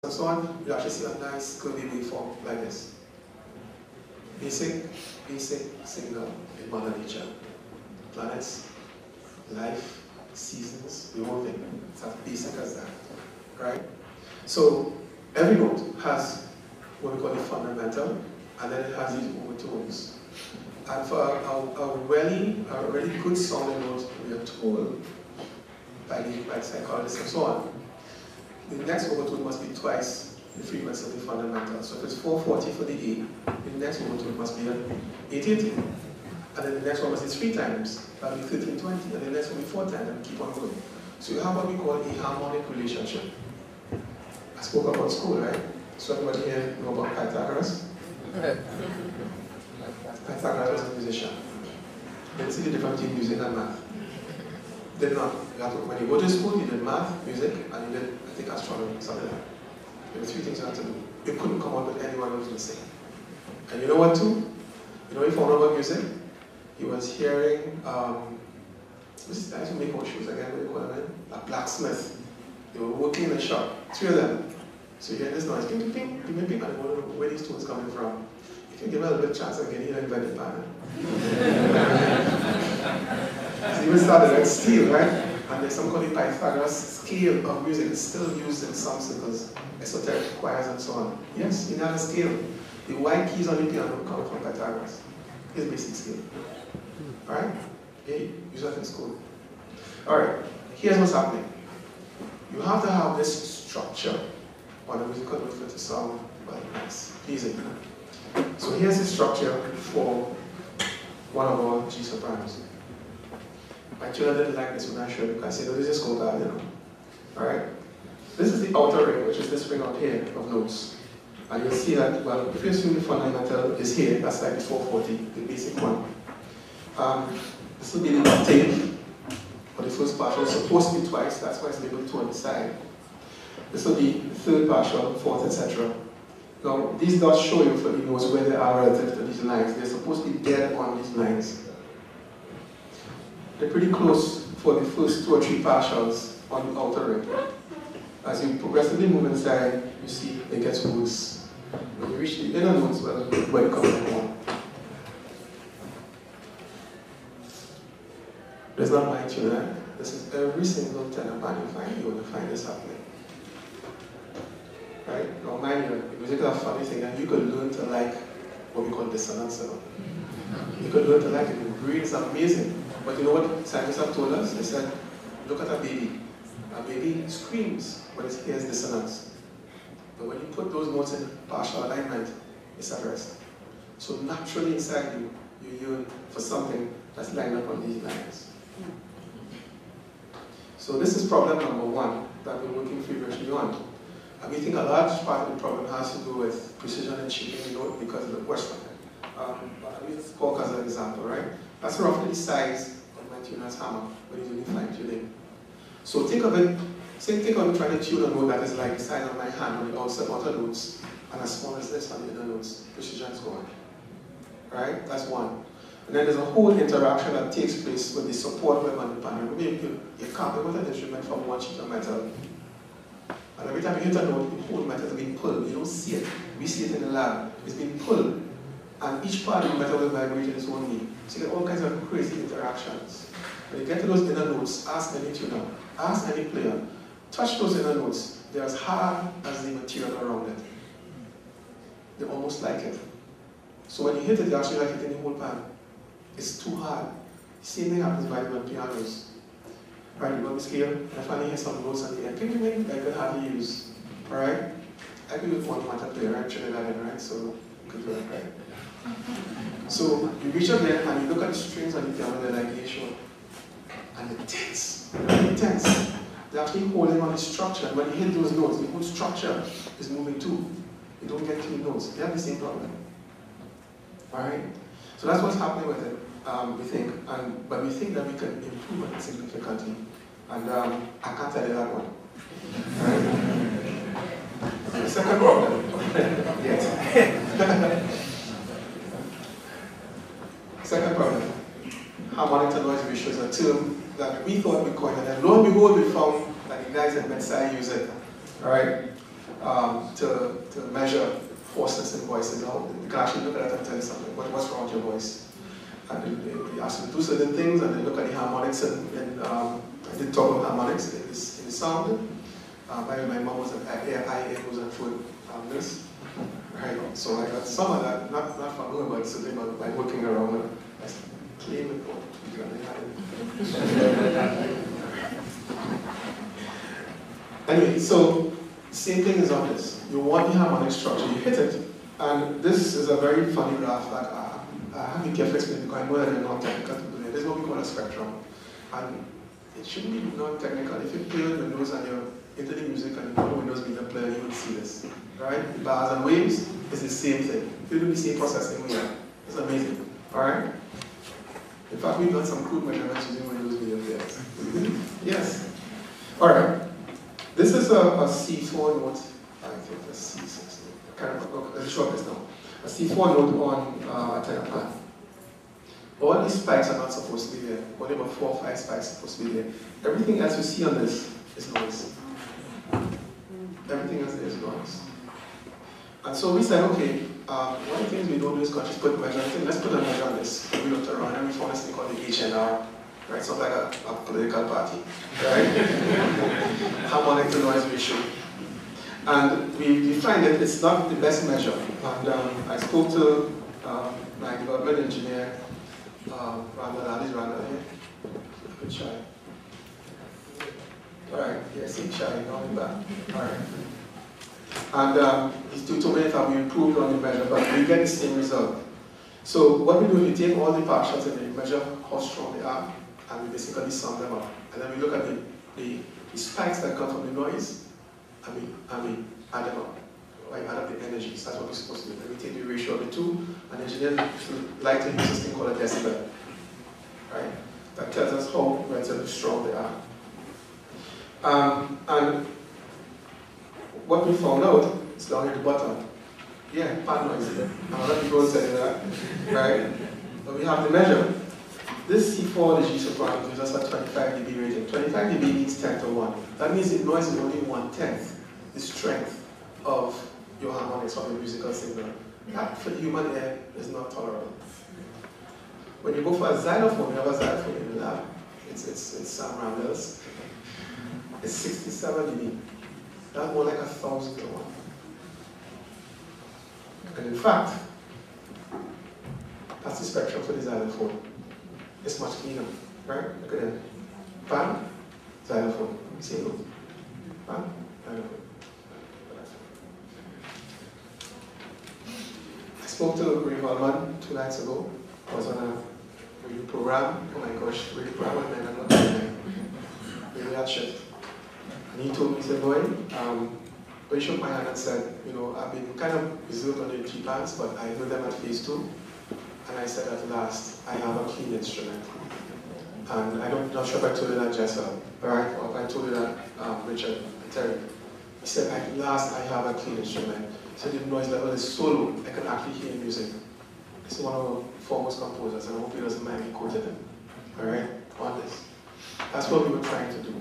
and so on, you actually see a nice curvy waveform like this. Basic signal in Mother Nature. Planets, life, seasons, the whole thing. It's as basic as that, right? So every note has what we call the fundamental, and then it has these overtones. And for a really good sounding note, we are told by the psychologists and so on, the next overtone must be twice the frequency of the fundamental. So if it's 440 for the A, the next overtone must be 880. And then the next one must be 3 times, that'll be 1320, and the next one will be 4 times, and keep on going. So you have what we call a harmonic relationship. I spoke about school, right? So everybody here know about Pythagoras? Pythagoras was a musician. Didn't see the difference between music and math. Did not. When you go to school, you did math, music, and you did, I think, astronomy, something like that. There were 3 things you had to do. You couldn't come out with anyone who was missing. And you know what too? You know what he found out about music? He was hearing, what's this guy who make horseshoes again, what do you call him? A blacksmith. They were working in the shop, 3 of them. So you hear this noise, ping, ping, ping, ping, ping, and they want to know where these tones coming from. If you give him a little bit of chance again, he'll invent the pattern. So he would start with steel, right? And there's something called the Pythagoras scale of music. It's still used in some circles, esoteric choirs and so on. Yes, he had a scale. The white keys on the piano come from Pythagoras. His basic scale. Alright? Okay, use that in school. Alright, here's what's happening. You have to have this structure on a musical note for it to sound well, nice, pleasing. So here's the structure for one of our G sopranos. My children didn't like this when I showed it because I said, oh, this is called that, you know. Alright? This is the outer ring, which is this ring out here of notes. And you'll see that, well, if you assume the fundamental is here, that's like the 440, the basic one. This will be the octave, or the first partial. It's supposed to be twice, that's why it's labeled 2 on the side. This will be the third partial, fourth, etc. Now, these dots show you for the notes where they are relative to these lines. They're supposed to be dead on these lines. They're pretty close for the first 2 or 3 partials on the outer ring. As you progressively move inside, you see it gets worse. When you reach the inner notes, well, where it comes from. There's not my tune, this is every single tenor band you find, you're going to find this happening. Right? Now mind you, music is a funny thing, and you could learn to like what we call dissonance. You could learn to like it, it's amazing. But you know what scientists have told us? They said, look at a baby. A baby screams when it hears dissonance. But when you put those notes in partial alignment, it's at rest. So naturally inside you, you yearn for something that's lined up on these lines. So this is problem number 1 that we're working feverishly on. And we think a large part of the problem has to do with precision and shaping the note because of the question. I use Cork as an example, right? That's roughly the size of my tuner's hammer when he's doing fine tuning. So think of it, think of trying to tune a note that is like the size of my hand on the outside outer notes, and as small as this on the inner notes. Precision's gone. Right? That's one. And then there's a whole interaction that takes place with the support web on the panel. You can't put an instrument from one sheet of metal. And every time you hit a note, the whole metal is being pulled. You don't see it. We see it in the lab. It's being pulled. And each part of the metal will vibrate in its own way. So you get all kinds of crazy interactions. When you get to those inner notes, ask any tuner, ask any player, touch those inner notes. They're as hard as the material around it. They're almost like it. So when you hit it, you actually like hitting the whole pan. It's too hard. Same thing happens by the pianos. Right, you go to scale, and I finally hear some notes on the end. Ping, ping, ping, I could hardly use. Alright? I could use one matter player, right? Trinidad, right? So you could do it, right? So you reach up there and you look at the strings on the piano, they're like A sharp. And they're tense. They're tense. They're actually holding on the structure. And when you hit those notes, the whole structure is moving too. You don't get clean notes. They have the same problem. Alright? So that's what's happening with it, we think. But we think that we can improve it significantly. And I can't tell you that one. Right? The second problem. Yet. Second problem. Harmonic to noise ratio is a term that we thought we coined, and then lo and behold, we found that the guys at Medsai use it. Alright? to measure hoarseness in voices. Now, you can actually look at that and tell you something. What's wrong with your voice? And they ask you to do certain things, and they look at the harmonics. I did talk about harmonics in the sound. My mom was an IA was a food nurse. Right? So I got some of that, not from her, but certainly by working around her. I claim it. Anyway, so same thing is on this. You want the harmonic structure, you hit it, and this is a very funny graph that I have to be careful explaining because I know that they're not technical to do it. This is what we call a spectrum, and it shouldn't be non-technical. If you play with Windows and you're into the music and you know the Windows media player, you would see this, right? The bars and waves is the same thing. You do the same processing we have. It's amazing, all right? In fact, we've done some crude measurements using Windows media players. Yes. All right. This is a C4 note. I think a C6. I can't remember. Let's show this now. A C4 note on a tenor pad. All these spikes are not supposed to be there. Only about 4 or 5 spikes are supposed to be there. Everything else you see on this is noise. Everything else there is noise. And so we said, okay, one of the things we don't do is just put measure. Let's put a measure on this. We looked around and we found this thing called the HNR. Right, sounds like a political party, right? Harmonic to noise ratio. And we find that it's not the best measure. And I spoke to my development engineer, Randall here. Good shy. All right, yeah, see shy, now in back. All right. And he told me that we improved on the measure, but we get the same result. So what we do is we take all the partials and we measure how strong they are, and we basically sum them up. And then we look at the spikes that come from the noise, and we add them up. Right? Add up the energies. That's what we're supposed to do. Then we take the ratio of the two, and engineers like to use this thing called a decibel. Right? That tells us how relatively strong they are. And what we found out is down at the bottom. Yeah, pad noise. A lot of people say that. Right? But we have the measure. This C4, the G soprano, gives us a 25 dB rating. 25 dB means 10 to 1. That means the noise is only 1/10 the strength of your harmonics of your musical signal. That for the human ear is not tolerable. When you go for a xylophone, you have a xylophone in the lab. It's Sam Randall's. It's 67 dB. That's more like 1,000 to 1. And in fact, that's the spectrum for the xylophone. It's much cleaner, right? Look at that. Pan, xylophone, same note. Pan, xylophone. I spoke to Ray Holman 2 nights ago. I was on a radio program. Oh my gosh, radio program and I'm not doing it. Really hard shift. And he told me, he said, boy, he shook my hand and said, you know, I've been kind of reserved on the G plans, but I know them at phase 2. And I said, at last, I have a clean instrument. And I'm not sure if I told you that, Jessa, right? Or if I told you that, Richard, Terry. He said, at last, I have a clean instrument. So the noise level is so low, I can actually hear music. It's one of our foremost composers, and I hope he doesn't mind me quoting him, all right, on this. That's what we were trying to do.